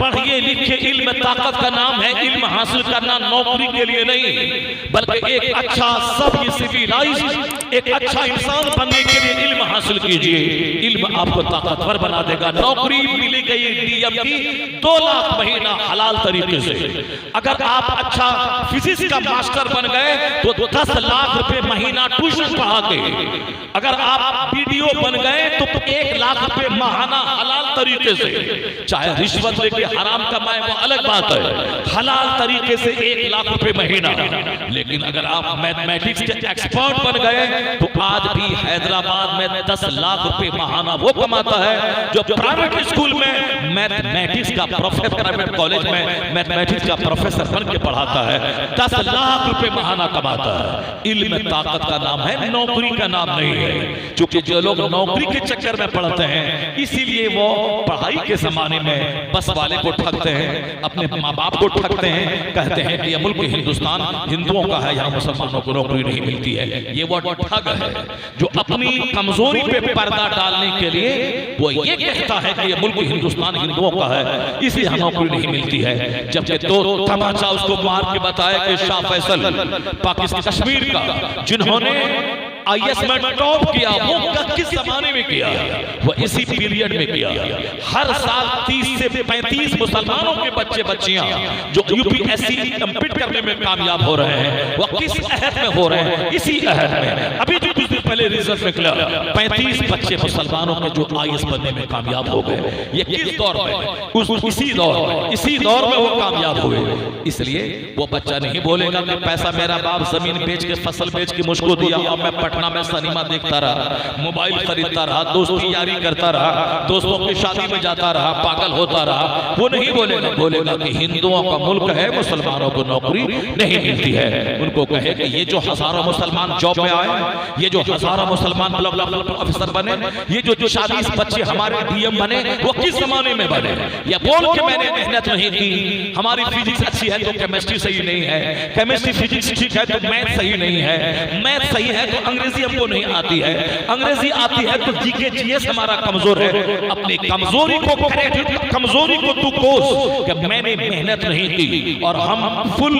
पढ़िए लिखिए, इल्म ताकत का नाम है। इल्म हासिल करना नौकरी के लिए नहीं, बल्कि एक अच्छा सब सिविलाइज्ड एक अच्छा इंसान बनने के लिए इल्म हासिल कीजिए। इल्म आपको ताकतवर बना देगा। नौकरी मिली गई डीएम की 2 लाख महीना हलाल तरीके से। अगर आप अच्छा फिजिक्स का मास्टर बन गए तो 10 लाख रुपए महीना ट्यूशन पढ़ा के। अगर आप बीडीओ बन गए तो 1 लाख रुपए माहाना हलाल तरीके से। चाहे रिश्वत लेके हराम कमाए वो अलग बात है, हलाल तरीके से 1 लाख रुपए महीना। लेकिन अगर आप मैथमेटिक्स के एक्सपर्ट बन गए तो आज भी हैदराबाद में 10 लाख रुपए माहाना वो कमाता है जो प्राइवेट स्कूल में मैथमेटिक्स का प्रोफेसर, प्राइवेट कॉलेज में मैथमेटिक्स का प्रोफेसर बन के पढ़ाता है, 10 लाख रुपए माहाना कमाता है। इल्म ताकत का नाम है, नौकरी का नाम नहीं है। क्योंकि जो लोग नौकरी के चक्कर में पढ़ते हैं इसीलिए वो पढ़ाई के जमाने में बस वाले को ठगते हैं, अपने माँ बाप को ठगते हैं, कहते हैं कि ये मुल्क हिंदुस्तान हिंदुओं का है, यहाँ मुसलमानों को नौकरी नहीं मिलती है। ये वो ठग है जो अपनी कमजोरी पे पर्दा डालने के लिए वो ये कहता है कि ये मुल्क हिंदुस्तान हिंदुओं का है, इसलिए यहाँ नौकरी नहीं मिलती है। जबकि 2 तमाचा उसको मार के बताया कि शाह फैसल पाकिस्तान कश्मीर का जिन्होंने IAS में टॉप किया, वो किस जमाने में किया? वो इसी पीरियड में किया। हर साल 30 से 35 मुसलमानों के बच्चे बच्चियां जो यूपीएससी कंप्लीट करने में कामयाब हो रहे हैं, वो किस अहद में हो रहे हैं? इसी अहद में। अभी जो कुछ दिन पहले रिजल्ट निकला, 35 बच्चे मुसलमानों के जो IAS बनने में कामयाब हो गए। ये किस दौर में? इसी दौर में वो कामयाब हुए। इसलिए वो बच्चा नहीं बोलेगा कि पैसा मेरा बाप जमीन बेच के, फसल बेच के मुझको दिया और मैं पटना में सिनेमा देखता रहा, मोबाइल खरीदता रहा, दोस्ती यारी करता रहा, दोस्तों की शादी में जाता रहा, पागल होता रहा। वो नहीं बोलेगा। बोलेगा कि हिंदुओं का मुल्क है, मुसलमानों को नौकरी नहीं मिलती है। उनको कहे कि ये जो हजारों मुसलमान जॉब में आए, ये जो हजारों मुसलमान ऑफिसर बने, ये जो 40 बच्चे हमारे डीएम बने, वो किस जमाने में बने? या बोल के मैंने मेहनत नहीं की, हमारी फिजिक्स अच्छी है तो केमिस्ट्री सही नहीं है, केमिस्ट्री फिजिक्स ठीक है तो मैथ सही नहीं है, मैथ सही है तो अंग्रेजी हमको नहीं आती है, अंग्रेजी आती है तो जीके जीएस हमारा कमजोर है। अपनी कमजोरी को कमजोरी को तू कोस कि मैंने मेहनत नहीं की और हम फुल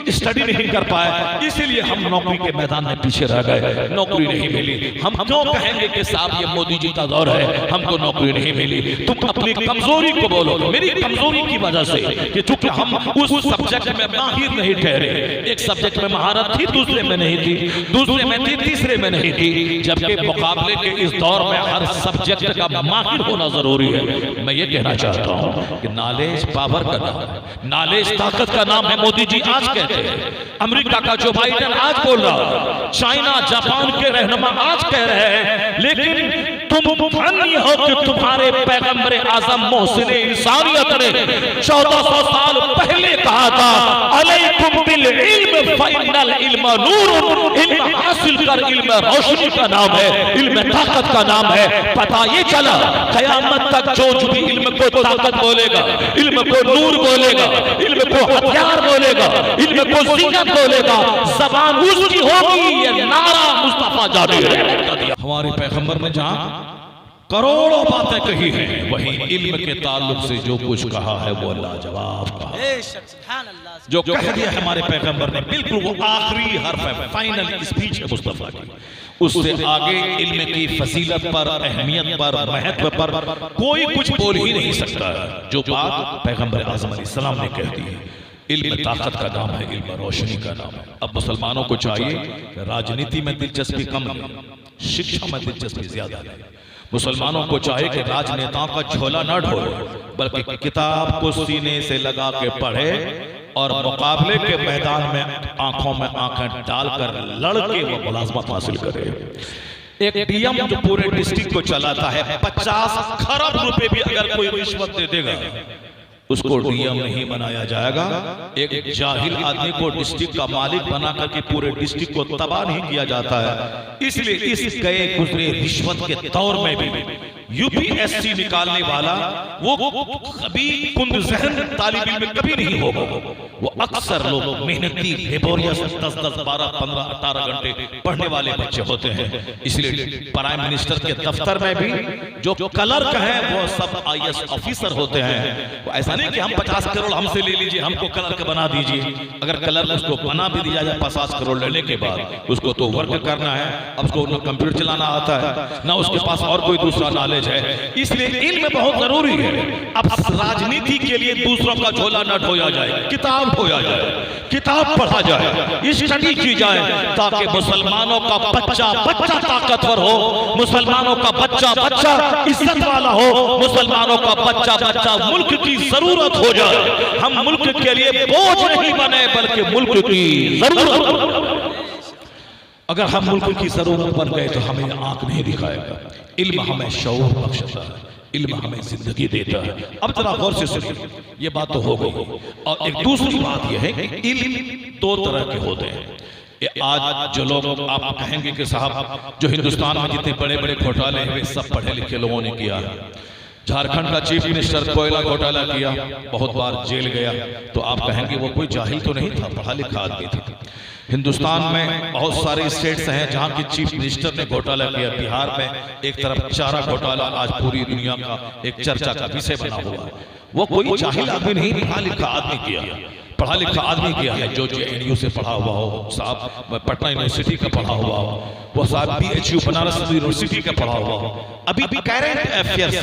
स्टडी नहीं कर पाए, इसीलिए हम नौकरी के मैदान में पीछे रह गए, नौकरी नहीं मिली। हम क्यों कहेंगे कि साहब ये मोदी जी का दौर है, हमको नौकरी नहीं मिली? तुम अपनी कमजोरी को बोलो। मेरी कमजोरी की वजह से कि चूंकि हम उस सब्जेक्ट में माहिर नहीं ठहरे, एक सब्जेक्ट में महारत थी, दूसरे में नहीं थी, दूसरे में थी, तीसरे में नहीं थी। जबकि मुकाबले के इस दौर में हर सब्जेक्ट का माहिर होना जरूरी है। मैं ये कहना चाहता हूं कि नॉलेज पावर का नाम है, नॉलेज ताकत का नाम है। मोदी जी आज कहते हैं, अमेरिका का जो बाइडेन आज बोल रहा, चाइना जापान के रहनुमा आज कह रहे हैं, लेकिन तुम धन्य हो कि तुम्हारे पैगंबर आजम मोहसिन इंसानियत ने 1400 साल पहले कहा था, अलैकुम बिल इल्म फइन्नल इल्म नूर। इल्म हासिल कर, इल्म रोशनी का नाम है, इल्म ताकत का नाम है। पता ये चला कयामत तक जो भी इल्म को ताकत बोलेगा, इल्म को नूर बोलेगा, इल्म को हथियार बोलेगा, इल्म को ज़ीनत बोलेगा, ज़बान उसकी होगी, ये नारा मुस्तफा जारी है। हमारे पैगंबर ने जहां करोड़ों बातें कही हैं, वही इल्म के ताल्लुक से जो कुछ कहा है वो लाजवाब कहा। जो कह दिया हमारे पैगंबर ने, बिल्कुल वो आखिरी हर्फ है, फाइनल स्पीच है मुस्तफा की। उससे आगे इल्म की फजीलत पर, अहमियत पर, महत्व पर कोई कुछ बोल ही नहीं सकता। जो बात पैगंबर आज़म अलैहिस्सलाम ने कह दी है, इल्म ताकत का नाम है, इल्म रोशनी का नाम है। अब मुसलमानों को चाहिए राजनीति में दिलचस्पी कम लें, शिक्षा में दिलचस्पी ज्यादा लें। मुसलमानों को चाहिए कि राजनेताओं का झोला न ढोए, बल्कि किताब को सीने से लगा के पढ़े और मुकाबले के मैदान में आंखों में आंखें डालकर लड़के वो मुलाजमत हासिल करे। एक डीएम जो पूरे डिस्ट्रिक्ट को चलाता है, 50 खरब रुपए भी अगर कोई रिश्वत दे देगा उसको डीएम नहीं बनाया जाएगा। एक जाहिल आदमी को डिस्ट्रिक्ट का मालिक बना करके पूरे डिस्ट्रिक्ट को तबाह नहीं किया जाता है। इसलिए इस गए गुजरे रिश्वत के दौर में भी यूपीएससी निकालने वाला वो कभी कुंद ज़हन तालिब इल्म कभी नहीं होगा। वो अक्सर लोग मेहनती लेबोरियस 10-10, 12, 15, 18 घंटे पढ़ने वाले बच्चे होते हैं। इसलिए प्राइम मिनिस्टर के दफ्तर में भी जो क्लर्क हैं वो सब IAS ऑफिसर होते हैं। वो ऐसा नहीं कि हम 50 करोड़ हमसे ले लीजिए, हमको क्लर्क बना दीजिए। अगर क्लर्क उसको बना भी दिया जाए 50 करोड़ लेने के बाद, उसको तो वर्क करना है। अब उसको ना कंप्यूटर चलाना आता है, ना उसके पास और कोई दूसरा नॉलेज है। इसलिए इल्म बहुत जरूरी है। अब राजनीति के लिए दूसरों का झोला न ढोया जाए, किताब ढोया जाए, किताब पढ़ा जाए, स्टडी की जाए, ताकि मुसलमानों का बच्चा ताकतवर हो, मुसलमानों का बच्चा इज्जत वाला हो, मुसलमानों का बच्चा मुल्क की जरूरत हो जाए। हम मुल्क के लिए बोझ नहीं बने, बल्कि मुल्क की जरूरत। अगर हम मुल्क की जरूरत बन गए तो हमें आंख नहीं दिखाएगा। इल्म हमें शऊर बख्शता है, इल्म हमें जिंदगी देता है। अब जरा गौर से सुनिए, ये बात तो हो गई। और एक दूसरी बात यह है कि इल्म दो तरह के होते हैं। आज जो लोग आप कहेंगे कि साहब जो हिंदुस्तान में जितने बड़े बड़े घोटाले हैं वे सब पढ़े लिखे लोगों ने किया है। झारखंड का चीफ मिनिस्टर कोयला घोटाला किया, बहुत बार जेल गया, तो आप कहेंगे वो कोई जाहिल तो नहीं था, पढ़ा लिखा आदमी था। हिंदुस्तान में बहुत सारे स्टेट्स हैं जहां की चीफ मिनिस्टर ने घोटाला किया। बिहार में एक तरफ चारा घोटाला आज पूरी दुनिया का एक चर्चा का विषय बना हुआ है। वो कोई जाहिल आदमी नहीं, पढ़ा लिखा आदमी किया, पढ़ा लिखा आदमी किया है। जो JNU से पढ़ा हुआ हो, साहब पटना यूनिवर्सिटी का पढ़ा हुआ हो, वो साहब BHU बनारस यूनिवर्सिटी का पढ़ा हुआ हो। अभी करंट अफेयर्स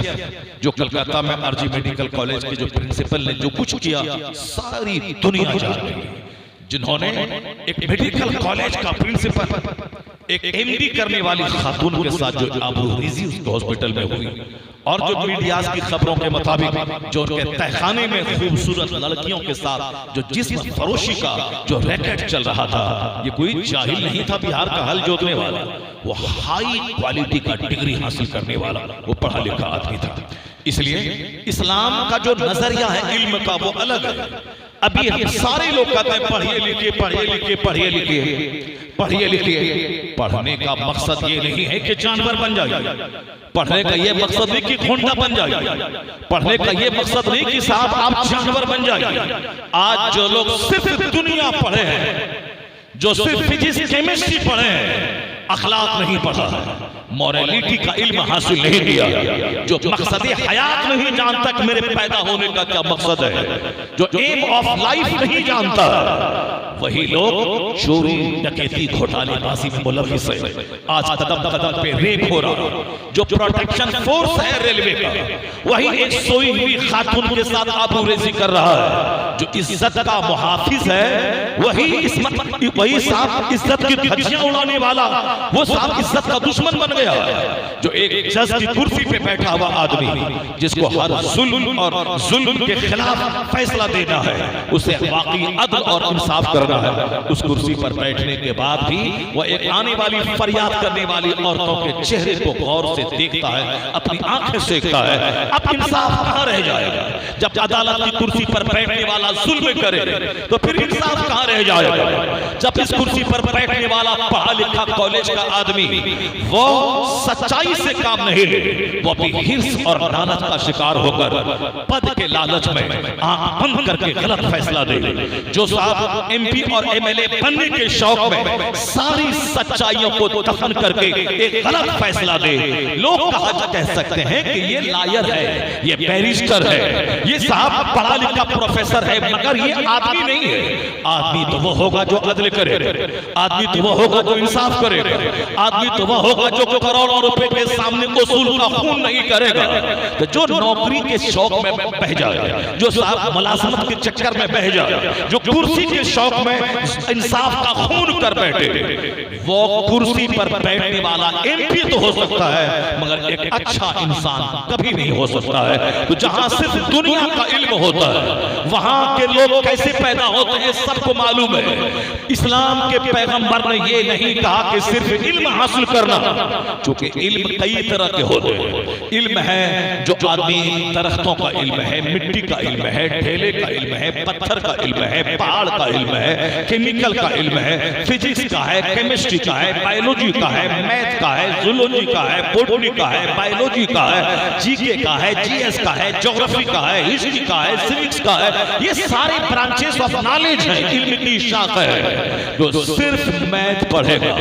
जो कलकत्ता में RG मेडिकल कॉलेज के जो प्रिंसिपल ने जो कुछ किया, सारी दुनिया जान रही है। जिन्होंने एक मेडिकल कॉलेज का प्रिंसिपल एक MD करने वाली खातून के साथ जो आबरूरीजी उसके हॉस्पिटल में हुई, और जो मीडिया की खबरों के मुताबिक जो उनके तहखाने में खूबसूरत लड़कियों के साथ जो जिस्म फरोशी का जो रैकेट चल रहा था, ये कोई जाहिल नहीं था बिहार का हल जोतने वाला, वो हाई क्वालिटी का डिग्री हासिल करने वाला, वो पढ़ा लिखा आदमी था। इसलिए इस्लाम का जो नजरिया है इल्म का वो अलग है। अभी हम सारे लोग कहते हैं पढ़िए लिखिए, पढ़िए लिखिए, पढ़िए लिखिए, पढ़िए लिखिए। पढ़ने का मकसद ये नहीं है कि जानवर बन जाइए, पढ़ने का ये मकसद नहीं कि घोंडा बन जाइए, पढ़ने का ये मकसद नहीं कि साहब आप जानवर बन जाइए। आज जो लोग सिर्फ दुनिया पढ़े हैं, जो सिर्फ फिजिक्स केमिस्ट्री पढ़े हैं, अखलाक नहीं पढ़ा है, मॉरलिटी का इल्म हासिल नहीं किया, जो मकसद हयात नहीं जानता कि मेरे पैदा होने का क्या मकसद है, जो एम ऑफ लाइफ नहीं जानता, वही लोग चोरी डकैती घोटालेबाजी में मुलविस है। आज कदम कदम पे रेप हो रहा है। जो प्रोटेक्शन फोर्स है रेलवे का, वही एक सोई हुई खातून के साथ आबरूरेजी कर रहा है। जो इज्जत का मुहाफिज है, वही साहब इज्जत की धज्जियां उड़ाने वाला, वो साहब इज्जत का दुश्मन बन गया। जो एक जज की कुर्सी पे बैठा हुआ आदमी, जिसको हर जुल्म और जुल्म के खिलाफ फैसला देना है, उसे वाकई अदल और इंसाफ करना है, उस कुर्सी पर बैठने के बाद भी वो एक आने वाली फरियाद करने वाली औरतों के चेहरे को गौर से देखता है, अपनी आंखें सेकता है। अब इंसाफ कहां रह जाएगा? जब अदालत की कुर्सी पर बैठने वाला जुल्म करे तो फिर इंसाफ कहां रह जाएगा? जब इस कुर्सी पर बैठने वाला पढ़ा लिखा कॉलेज का आदमी वो सच्चाई से काम नहीं ले, वो अपनी हिर्स और लालच का शिकार होकर पद के लालच में आंख बंद करके गलत फैसला दे, जो साहब MP और MLA बनने के शौक में सारी सच्चाइयों को दफन करके एक गलत फैसला दे। लोग कह सकते हैं कि ये लायर है, ये बैरिस्टर है, ये साहब पढ़ा लिखा प्रोफेसर है, मगर ये आदमी नहीं है। आदमी तो वो होगा जो अदल करे, आदमी तो वो होगा जो इंसाफ करे, आदमी तो वो होगा जो करोड़ों रुपए के सामने उसूल का खून नहीं करेगा। तो जो नौकरी के शौक में बह जाए, जो साहब मुलाजमत के चक्कर में बह जाए, जो कुर्सी के शौक में इंसाफ का खून कर बैठे, वो कुर्सी पर बैठने वाला MP तो हो सकता है, मगर एक अच्छा इंसान कभी नहीं हो सकता है। तो जहां सिर्फ दुनिया का इल्म होता है, वहां के लोग कैसे पैदा होते हैं सबको मालूम है। इस्लाम के पैगंबर ने ये नहीं कहा कि सिर्फ इल्म हासिल करना, क्योंकि इल्म कई तरह के होते हैं। इल्म है जो आदमी दरख्तों का इल्म है, मिट्टी का इल्म है, ढेले का इल्म है, पत्थर का इल्म है, पहाड़ का इल्म है, केमिकल का इल्म है, फिजिक्स का है, केमिस्ट्री का है, बायोलॉजी का है, मैथ का है, जूलॉजी का है, बॉटनी का है, बायोलॉजी का है, GK का है, GS का है, ज्योग्राफी का है, हिस्ट्री का है, सिविक्स का है, ये सारे ब्रांचेस ऑफ नॉलेज है, इल्म की शाख है। जो सिर्फ मैथ पढ़ेगा,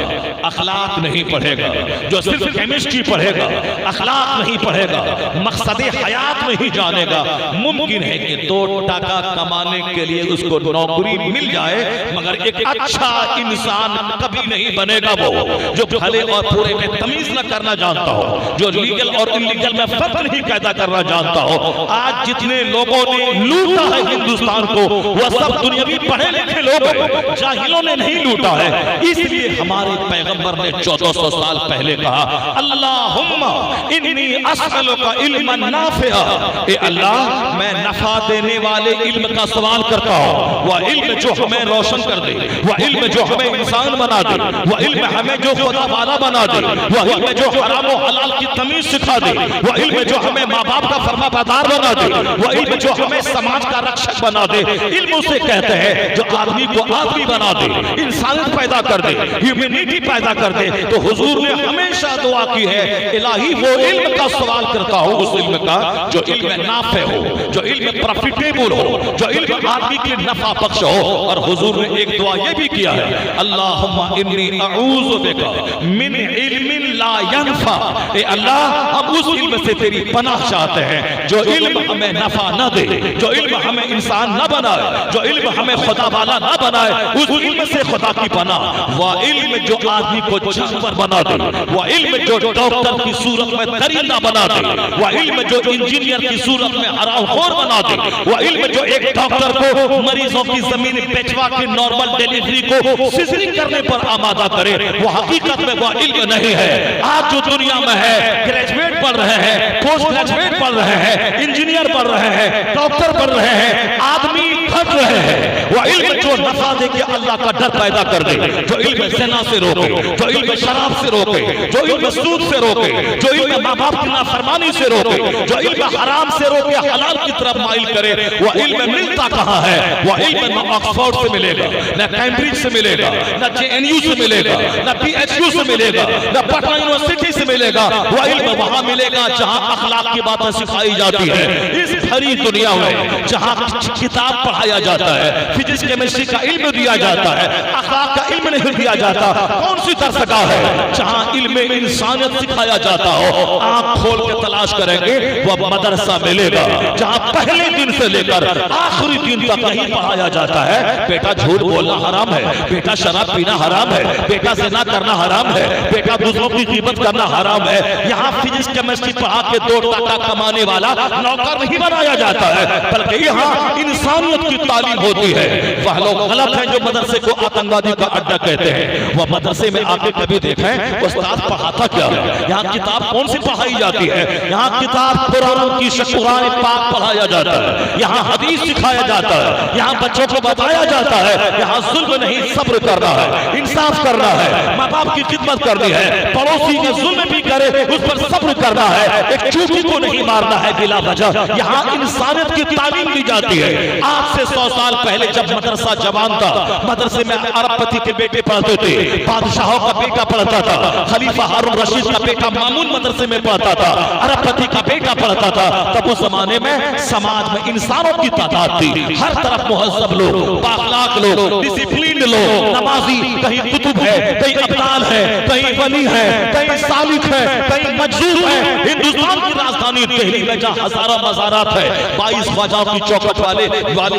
अखलाक नहीं पढ़ेगा, जो सिर्फ केमिस्ट्री पढ़ेगा, अखलाक नहीं पढ़ेगा, मकसद हयात नहीं जानेगा, मुमकिन है कि 2 टका कमाने के लिए उसको नौकरी मिल जाए, मगर एक अच्छा इंसान कभी नहीं बनेगा वो जो भले और बुरे में तमीज न करना जानता हो, जो लीगल और इलीगल में फर्क नहीं पैदा करना जानता हो। आज जितने लोगों ने लूटा है हिंदुस्तान को, वह सब दुनियावी पढ़े लिखे लोग हैं, जाहिलों ने नहीं लूटा है। इसलिए हमारे पैगंबर ने 1400 साल पहले कहा, अल्लाहुम्मा इन्नी अस्अलुका इल्मन नाफिआ, ए अल्लाह मैं नफा देने वाले इल्म का सवाल करता हूं, वह इल्म जो हमें रोशन कर दे, वह इल्म जो हमें इंसान बना दे, वह इल्म हमें जो खुदा वाला बना दे, वह इल्म जो हराम और हलाल की तमीज सिखा दे, वह इल्म जो हमें माँ बाप का फरमाबरदार बना दे, वह इल्म जो हमें समाज का रक्षक बना दे। इल्म उसे कहते हैं जो आदमी को आदमी बना दे, इंसानियत पैदा कर दे, ह्यूमैनिटी पैदा कर दे। तो हुजूर ने हमेशा दुआ की है, इलाही वो इल्म का सवाल करता हूं, उस इल्म का जो इल्म नाफे हो, जो इल्म प्रॉफिटेबल हो, जो इल्म आदमी के लिए नफा बख्श हो। और हुजूर ने एक दुआ ये भी किया है, अल्लाहुम्मा इन्नी अऊज़ु बिका मिन इल्मिन ला यनफा, ए अल्लाह हम उस इल्म से तेरी पनाह चाहते हैं जो इल्म हमें नफा न दे, जो इल्म हमें इंसान न बनाए, जो इल्म हमें खुदा वाला न बनाए, उस इल्म से खुदा की पनाह। वह इल्म जो आदमी को जानवर बना दे, वह इल्म जो डॉक्टर की सूरत में दरिंदा बना दे, वह इल्म जो इंजीनियर की सूरत में हरामखोर बना दे, वह इल्म जो एक डॉक्टर को मरीजों की जमीन बेचवा के नॉर्मल डिलीवरी को सिजरिंग करने पर आमादा करे, वो हकीकत में वह इल्म नहीं है। आज जो दुनिया में है, ग्रेजुएट पढ़ रहे हैं, पोस्ट ग्रेजुएट पढ़ रहे हैं, इंजीनियर पढ़ रहे हैं, डॉक्टर पढ़ रहे हैं, आदमी घट रहे हैं। वह इल्म जो नफा दे के अल्लाह का डर पैदा कर दे, जो इल्म ज़िना से रोके, जो इल्म शराब से रोके, जो इल्म सूद से रोके, जो इल्म माँ बाप की नाफरमानी से रोके, जो इल्म हराम से रोके हलाल की तरफ माइल करे, वह इल्म मिलता कहाँ है? वह इल्म न ऑक्सफोर्ड से मिलेगा, न कैम्ब्रिज से मिलेगा, न JNU से मिलेगा, न PHU से मिलेगा, न पटना यूनिवर्सिटी से मिलेगा। वह इल्म वहां मिलेगा जहां अखलाक की बातें सिखाई जाती है। इस भरी दुनिया में जहां किताब पढ़ाया जाता है, फिजिक्स केमिस्ट्री का इल्म दिया जाता है, अखलाक का इल्म नहीं दिया जाता, कौन सी दरसगाह है जहां इल्म इंसानियत सिखाया जाता हो? आंख खोल के तलाश करेंगे, वह मदरसा मिलेगा जहां पहले दिन से लेकर आखिरी दिन तक नहीं पढ़ाया जाता है। बेटा झूठ बोलना हराम है, बेटा शराब पीना हराम है, बेटा ज़िना करना हराम है, बेटा दूसरों की ग़ीबत करना हराम है। यहाँ फिजिक्स केमिस्ट्री पढ़ा के 2 टका कमाने वाला नौकर नहीं बनाया जाता है, बल्कि यहाँ इंसानियत की तालीम होती है। वह लोग गलत हैं जो मदरसे को आतंकवादी का अड्डा कहते हैं। वह मदरसे में आके कभी देखें उस्ताद पढ़ाता क्या है? यहाँ किताब कौन सी पढ़ाई जाती है? यहाँ किताब कुरान की कुरान पाक पढ़ाया जाता है, यहाँ हदीस सिखाया जाता है, यहाँ बच्चों को बताया जाता है, यहाँ जुल्म नहीं सब्र करना है, इंसाफ करना है, माँ बाप की खिदमत करनी है, पड़ोसी के जुल्म भी करे उस पर सब्र करना है, एक चूटी को नहीं मारना है बिला वजह। यहाँ इंसानियत की तालीम दी जाती है। आज से 100 साल पहले जब मदरसा जवान था, मदरसे में अरबपति के बेटे पढ़ते थे, बादशाहों का बेटा पढ़ता था, खलीफा हारून रशीद का बेटा मामून मदरसे में पढ़ता था, अरबपति का बेटा पढ़ता था। तब उस जमाने में समाज में इंसानों की तादाद थी, हर तरफ मुहज्जब लोग, बाखलाक लोग, डिसिप्लिन्ड लोग, नमाजी, कहीं कुतुब है, कहीं अब्दाल है, कहीं वली है, कहीं सालिक है, कहीं मजदूर है। हिंदुस्तान की राजधानी दिल्ली में जहाँ हजारों मज़ारात है, 22 ख्वाजाओं की चौखट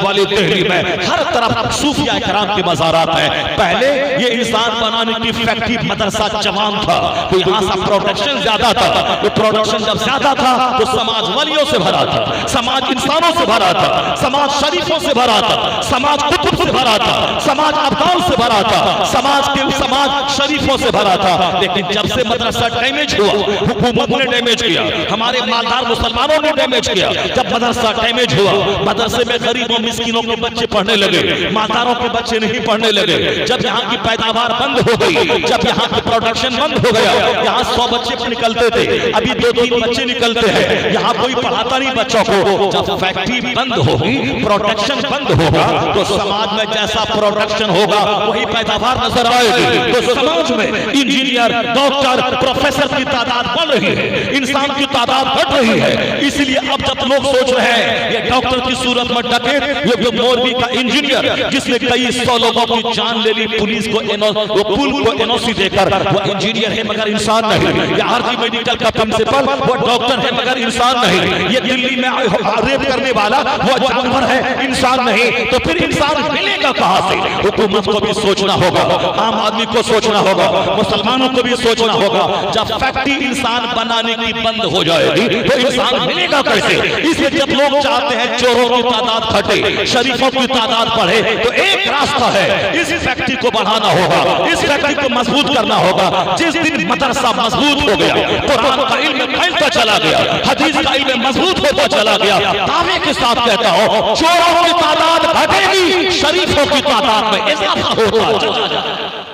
वाले दिल्ली में हर तरफ सूफिया किराम के मज़ारात है। पहले ये इंसान बनाने की फैक्ट्री मदरसा जवान था, तो यहाँ से प्रोडक्शन ज्यादा था। तो प्रोडक्शन जब ज्यादा था तो समाज वलियों से भरा था, समाज इंसानों से भरा था, समाज शरीफों से भरा था, समाज कुतुब से भरा था, समाज अब्दाल से भरा था, समाज शरीफों से भरा था। लेकिन जब से मदरसा डैमेज हुआ, हुकूमत ने डैमेज किया, हमारे मालदार मुसलमानों ने डैमेज किया। जब मदरसा डैमेज हुआ, मदरसे में गरीबों मिस्किनों के बच्चे पढ़ने लगे, मालदारों के बच्चे नहीं पढ़ने लगे। जब यहाँ की पैदावार बंद हो गई, जब यहाँ की प्रोडक्शन बंद हो गया, यहाँ 100 बच्चे निकलते थे, अभी 2-3 बच्चे निकलते हैं, यहाँ कोई पढ़ाता नहीं बच्चों को। जब फैक्ट्री बंद होगी, प्रोडक्शन बंद होगा, तो समाज में जैसा प्रोडक्शन होगा वही पैदावार नजर आएगी। तो समाज में इंजीनियर, डॉक्टर, प्रोफेसर की तादाद बढ़ रही है, इंसान की तादाद घट रही है। इसलिए अब जब लोग सोच रहे हैं ये डॉक्टर की सूरत में डकैत, ये मोरबी का इंजीनियर जिसने कई 100 लोगों की जान ले ली पुलिस को वो पुल को एनओसी देकर, वो इंजीनियर है मगर इंसान नहीं। ये आरजी मेडिकल का प्रिंसिपल वो डॉक्टर है मगर इंसान नहीं। ये दिल्ली में रेप करने वाला वो जानवर है, इंसान नहीं। तो फिर इंसान मिलेगा कहां से? हुकूमत को भी सोचना होगा, आम आदमी को सोचना होगा, मुसलमानों को भी सोचना होगा। जब फैक्ट्री इंसान बनाने की बंद हो जाएगी तो इंसान मिलेगा कैसे? इसलिए जब लोग चाहते हैं चोरों की तादाद घटे, शरीफों की तादाद बढ़े, तो एक रास्ता है, इस फैक्ट्री को बढ़ाना होगा, इस फैक्ट्री को मजबूत करना होगा। जिस दिन मदरसा मजबूत हो गया, कुरान का इल्म फैलता चला गया, हदीस का इल्म मजबूत होता चला गया, दावे के साथ कहता हूं चोरों की तादाद घटेगी, शरीफों की तादाद में इजाफा होता चला जाएगा।